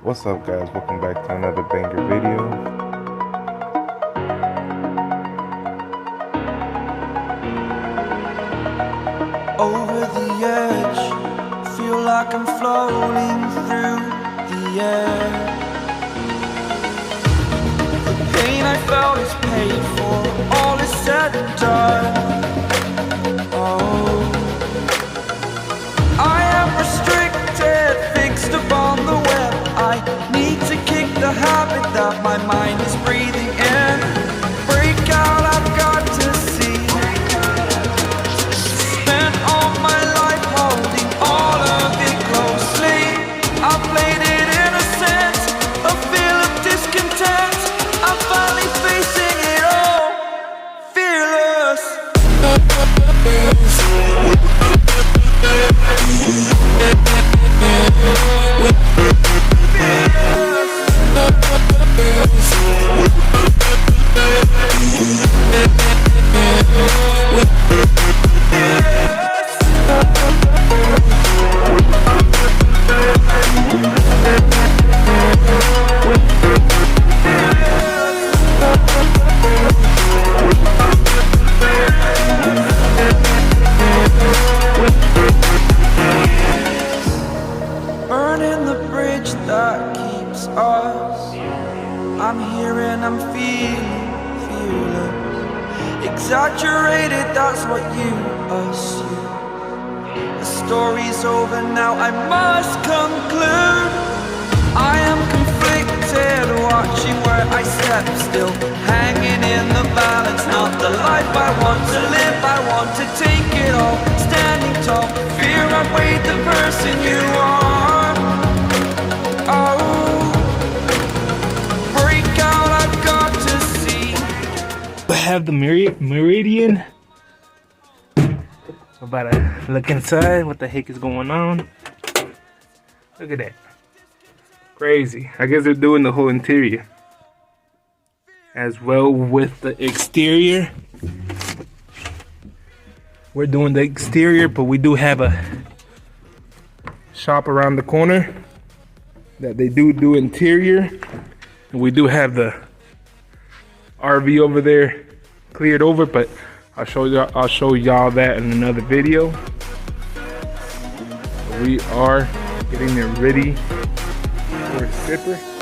What's up, guys? Welcome back to another banger video. Over the edge, feel like I'm floating through the air. The pain I felt is paid for, all is said and done. Oh, I am restricted, fixed upon the web. I need to kick the habit that my mind is breathing in. Break out, I've got to see. Spent all my life holding all of it closely. I played it innocent, a feel of discontent. I'm finally facing it all, fearless. Burning the bridge that keeps us. I'm here and I'm feeling fearless. Exaggerated, that's what you assume. The story's over now, I must conclude. I am conflicted, watching where I step still, hanging in the balance. Not the life I want to live, I want to take it all. Standing tall, fear outweighed the person you are. Oh, break out, I've got to see. I have the Meridian. I'm about to look inside. What the heck is going on? Look at that. Crazy. I guess they're doing the whole interior as well with the exterior. We're doing the exterior, but we do have a shop around the corner that they do interior. And we do have the RV over there cleared over, but I'll show y'all that in another video. We are getting it ready for a skipper.